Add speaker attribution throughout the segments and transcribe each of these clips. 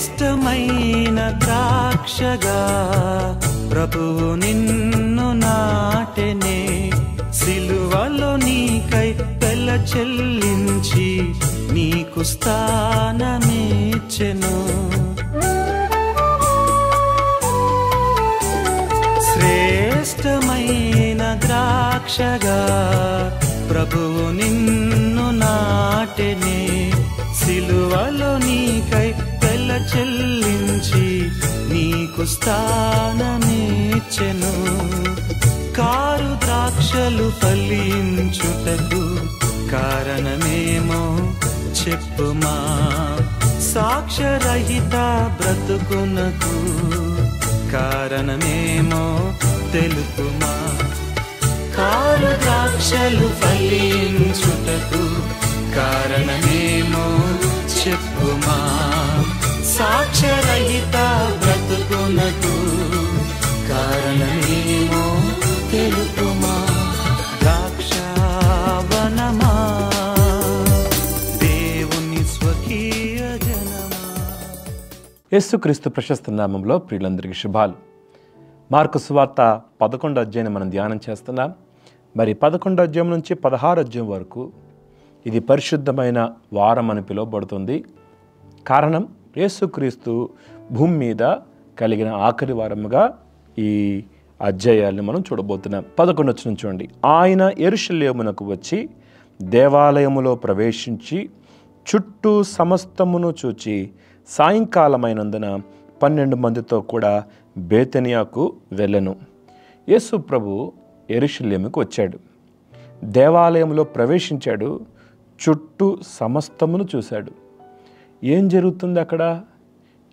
Speaker 1: శ్రేష్టమైన ద్రాక్షగా ప్రభువు నిన్ను నాటెనే, సిలువలో నీకై వెల చెల్లించి నీకు స్థానమిచ్చెను. శ్రేష్టమైన ద్రాక్షగా ప్రభువు నిన్ను నాటెనే, సిలువలో నీకై వెల చెల్లించి నీకు స్థానమిచ్చెను. కారు ద్రాక్షలు ఫలించుటకు కారణమేమో చెప్పుమా, సాక్ష్యరహిత బ్రతుకునకు కారణమేమో తెలుపుమా. కారు ద్రాక్షలు ఫలించుటకు కారణమేమో చెప్పుమా, సాక్ష్యరహిత బ్రతుకునకు కారణమేమో తెలుపుమా. ద్రాక్షావనమా, దేవుని స్వకీయ జనమా.
Speaker 2: యేసుక్రీస్తు ప్రశస్త నామంలో ప్రియులందరికీ శుభాలు. మార్కు సువార్త 11వ అధ్యాయం మనం ధ్యానం చేస్తున్నాం. మరి 11వ అధ్యాయం నుంచి 16వ అధ్యాయం వరకు ఇది పరిశుద్ధమైన వారం అని పిలువబడుతుంది. కారణం యేసుక్రీస్తు భూమి మీద కలిగిన ఆఖరి వారముగా ఈ అధ్యాయాలను మనం చూడబోతున్నాం. 11 వచనం చూడండి. ఆయన యెరూషలేమునకు వచ్చి దేవాలయములో ప్రవేశించి చుట్టూ సమస్తమును చూచి సాయంకాలమైనందున 12 మందితో కూడా బేతనియాకు వెళ్ళెను. యేసు ప్రభు యెరూషలేముకు వచ్చాడు, దేవాలయంలో ప్రవేశించాడు, చుట్టూ సమస్తమును చూశాడు. ఏం జరుగుతుంది అక్కడ,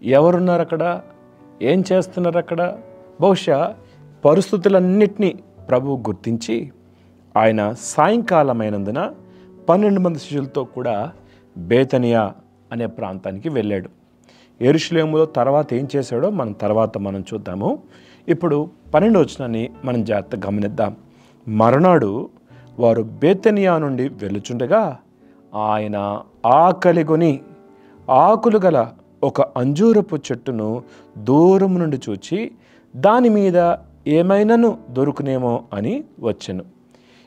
Speaker 2: ఎవరున్నారు అక్కడ, ఏం చేస్తున్నారు అక్కడ? బహుశా పరిస్థితులన్నిటినీ ప్రభువు గుర్తించి ఆయన సాయంకాలమైనందున 12 మంది శిష్యులతో కూడా బేతనియా అనే ప్రాంతానికి వెళ్ళాడు. యెరూషలేములో తర్వాత ఏం చేశాడో మనం చూద్దాము. ఇప్పుడు 12వ వచనాన్ని మనం జాగ్రత్తగా గమనిద్దాం. మరునాడు వారు బేతనియా నుండి వెళ్ళుచుండగా ఆయన ఆకలిగొని ఆకులు గల ఒక అంజూరపు చెట్టును దూరం నుండి చూచి దాని మీద ఏమైనాను దొరుకునేమో అని వచ్చెను.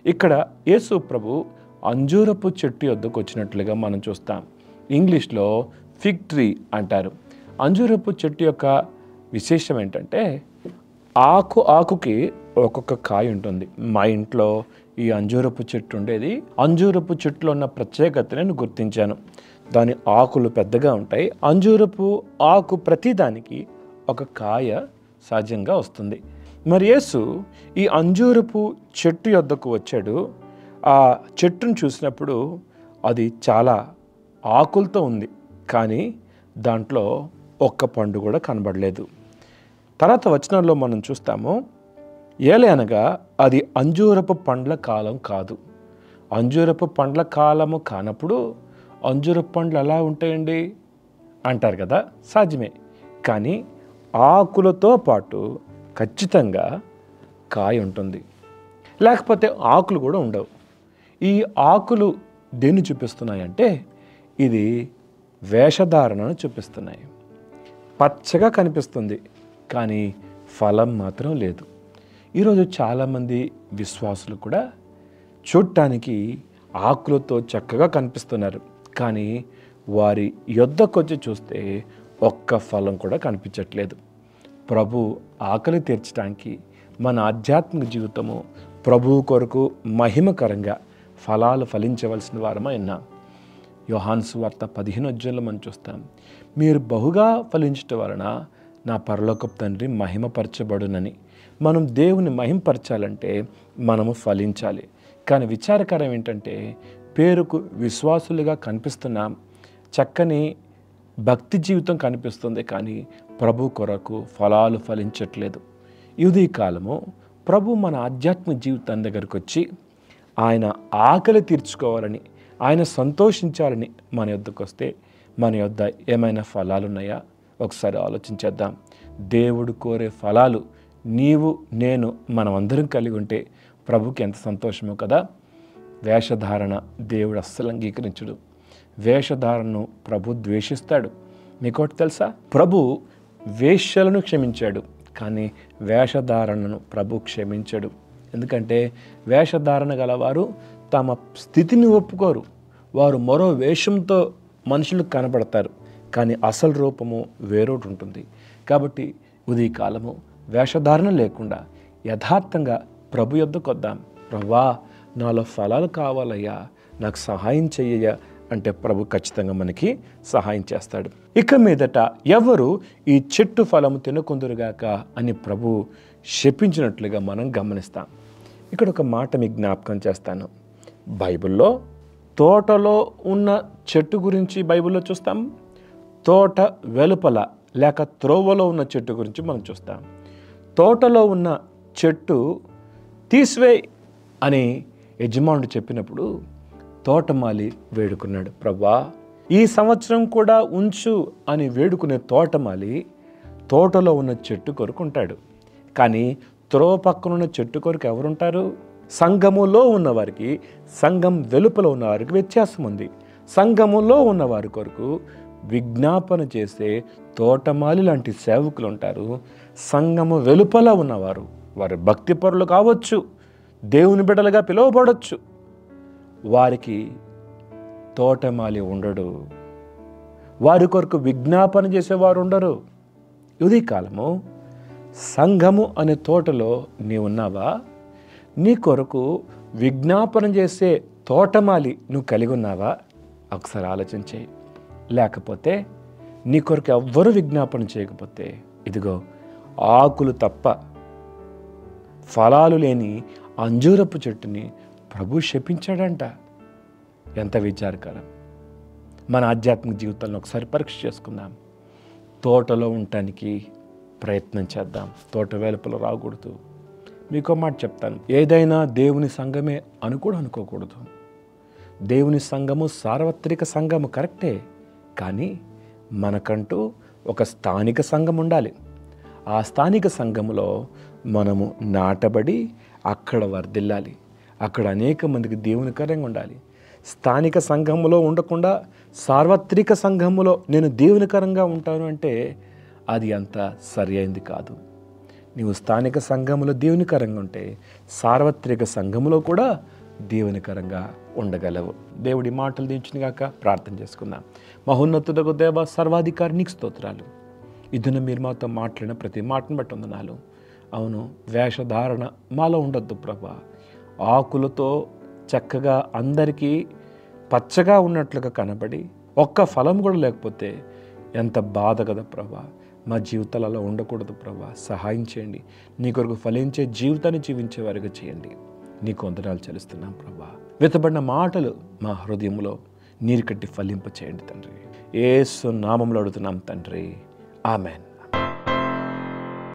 Speaker 2: ఇక్కడ యేసు ప్రభు అంజూరపు చెట్టు వద్దకు వచ్చినట్లుగా మనం చూస్తాం. ఇంగ్లీష్లో ఫిగ్ ట్రీ అంటారు. అంజూరపు చెట్టు యొక్క విశేషం ఏంటంటే ఆకుకి ఒక్కొక్క కాయ ఉంటుంది. మా ఇంట్లో ఈ అంజూరపు చెట్టు ఉండేది. అంజూరపు చెట్టులో ఉన్న ప్రత్యేకతను నేను గుర్తించాను. దాని ఆకులు పెద్దగా ఉంటాయి. అంజూరపు ఆకు ప్రతిదానికి ఒక కాయ సహజంగా వస్తుంది. మరి యేసు ఈ అంజూరపు చెట్టు వద్దకు వచ్చాడు. ఆ చెట్టును చూసినప్పుడు అది చాలా ఆకులతో ఉంది, కానీ దాంట్లో ఒక్క పండు కూడా కనబడలేదు. తర్వాత వచనంలో మనం చూస్తాము, ఏలయనగా అది అంజూరపు పండ్ల కాలం కాదు. అంజూరపు పండ్ల కాలము కానప్పుడు అంజూరపు పండ్లు ఎలా ఉంటాయండి అంటారు కదా, సాధ్యమే. కానీ ఆకులతో పాటు ఖచ్చితంగా కాయ ఉంటుంది, లేకపోతే ఆకులు కూడా ఉండవు. ఈ ఆకులు దేన్ని చూపిస్తున్నాయంటే ఇది వేషధారణను చూపిస్తున్నాయి. పచ్చగా కనిపిస్తుంది, కానీ ఫలం మాత్రం లేదు. ఈరోజు చాలామంది విశ్వాసులు కూడా చూడటానికి ఆకులతో చక్కగా కనిపిస్తున్నారు, కానీ వారి యొద్దకొచ్చి చూస్తే ఒక్క ఫలం కూడా కనిపించట్లేదు. ప్రభు ఆకలి తీర్చడానికి మన ఆధ్యాత్మిక జీవితము ప్రభువు కొరకు మహిమకరంగా ఫలాలు ఫలించవలసిన వారమై ఉన్నాం. యోహాను సువార్త 15వ అధ్యాయంలో మనం చూస్తాం, మీరు బహుగా ఫలించటం వలన నా పరలోకపు తండ్రి మహిమపరచబడునని. మనం దేవుని మహిమపరచాలంటే మనము ఫలించాలి. కానీ విచారకరం ఏంటంటే పేరుకు విశ్వాసులుగా కనిపిస్తున్నాం, చక్కని భక్తి జీవితం కనిపిస్తుంది, కానీ ప్రభు కొరకు ఫలాలు ఫలించట్లేదు. ఇది కాలము ప్రభు మన ఆధ్యాత్మిక జీవితం దగ్గరికి వచ్చి ఆయన ఆకలి తీర్చుకోవాలని, ఆయన సంతోషించాలని మన యొద్దకు వస్తే మన యొద్ద ఏమైనా ఫలాలు ఉన్నాయా ఒకసారి ఆలోచించేద్దాం. దేవుడు కోరే ఫలాలు నీవు నేను మనమందరం కలిగి ఉంటే ప్రభుకి ఎంత సంతోషమో కదా. వేషధారణ దేవుడు అస్సలు అంగీకరించడు. వేషధారణను ప్రభు ద్వేషిస్తాడు. మీకోటి తెలుసా, ప్రభు వేశ్యలను క్షమించాడు, కానీ వేషధారణను ప్రభు క్షమించడు. ఎందుకంటే వేషధారణ గలవారు తమ స్థితిని ఒప్పుకోరు. వారు మరో వేషంతో మనుషులకు కనబడతారు, కానీ అసలు రూపము వేరొకటి ఉంటుంది. కాబట్టి ఉదయకాలము వేషధారణ లేకుండా యథార్థంగా ప్రభు యొద్దకు వద్దాం. ప్రభువా, నాలో ఫలాలు కావాలయ్యా, నాకు సహాయం చెయ్యయ్యా అంటే ప్రభు ఖచ్చితంగా మనకి సహాయం చేస్తాడు. ఇక మీదట ఎవరు ఈ చెట్టు ఫలము తినకుందురుగాక అని ప్రభు శపించినట్లుగా మనం గమనిస్తాం. ఇక్కడ ఒక మాట మీకు జ్ఞాపకం చేస్తాను. బైబిల్లో తోటలో ఉన్న చెట్టు గురించి బైబిల్లో చూస్తాం, తోట వెలుపల లేక త్రోవలో ఉన్న చెట్టు గురించి మనం చూస్తాం. తోటలో ఉన్న చెట్టు తీసివేయ్ అని యజమానుడు చెప్పినప్పుడు తోటమాలి వేడుకున్నాడు, ప్రభువా ఈ సంవత్సరం కూడా ఉంచు అని వేడుకునే తోటమాలి తోటలో ఉన్న చెట్టు కొరుకుంటాడు. కానీ త్రోవ పక్కనున్న చెట్టు కొరకు ఎవరుంటారు? సంఘములో ఉన్నవారికి, సంఘం వెలుపల ఉన్నవారికి వ్యత్యాసం ఉంది. సంఘములో ఉన్నవారి కొరకు విజ్ఞాపన చేసే తోటమాలి లాంటి సేవకులు ఉంటారు. సంఘము వెలుపల ఉన్నవారు, వారు భక్తిపరులు కావచ్చు, దేవుని బిడ్డలుగా పిలువబడవచ్చు, వారికి తోటమాలి ఉండడు, వారి కొరకు విజ్ఞాపన చేసేవారు ఉండరు. ఇది కాలము సంఘము అనే తోటలో నీవున్నావా? నీ కొరకు విజ్ఞాపన చేసే తోటమాలి నువ్వు కలిగి ఉన్నావా? ఒకసారి ఆలోచించే. లేకపోతే నీ కొరకు ఎవ్వరూ విజ్ఞాపన చేయకపోతే ఇదిగో ఆకులు తప్ప ఫలాలు లేని అంజూరపు చెట్టుని ప్రభు శపించాడంట. ఎంత విచారకరం. మన ఆధ్యాత్మిక జీవితంలో ఒకసారి పరీక్ష చేసుకుందాం. తోటలో ఉండటానికి ప్రయత్నం చేద్దాం, తోట వెలుపల రాకూడదు. మీకో మాట చెప్తాను, ఏదైనా దేవుని సంఘమే అని కూడా అనుకోకూడదు. దేవుని సంఘము సార్వత్రిక సంఘము కరెక్టే, కానీ మనకంటూ ఒక స్థానిక సంఘం ఉండాలి. ఆ స్థానిక సంఘములో మనము నాటబడి అక్కడ వర్ధిల్లాలి, అక్కడ అనేక మందికి దేవునికరంగా ఉండాలి. స్థానిక సంఘములో ఉండకుండా సార్వత్రిక సంఘములో నేను దేవునికరంగా ఉంటాను అంటే అది అంత సరి అయింది కాదు. నీవు స్థానిక సంఘములో దేవునికరంగా ఉంటే సార్వత్రిక సంఘములో కూడా దేవునికరంగా ఉండగలవు. దేవుడి మాటలు దించినగాక ప్రార్థన చేసుకుందాం. మహోన్నతుడగు దేవ, సర్వాధికారి నీకు స్తోత్రాలు. ఇదిన మీరు మాతో మాట్లాడిన ప్రతి మాటను బట్టి వందనాలు. అవును, వేషధారణ మాలో ఉండొద్దు ప్రభా. ఆకులతో చక్కగా అందరికీ పచ్చగా ఉన్నట్లుగా కనబడి ఒక్క ఫలం కూడా లేకపోతే ఎంత బాధ కదా ప్రభా. మా జీవితాలలో ఉండకూడదు ప్రభా. సహాయం చేయండి. నీ కొరకు ఫలించే జీవితాన్ని జీవించే వారిగా చేయండి. నీకు వందనాలు చెల్లిస్తున్నాం ప్రభా. వెతబడిన మాటలు మా హృదయంలో నీరు కట్టి ఫలింప చేయండి తండ్రి. యేసు నామములో అడుగుతున్నాం తండ్రి, ఆమెన్.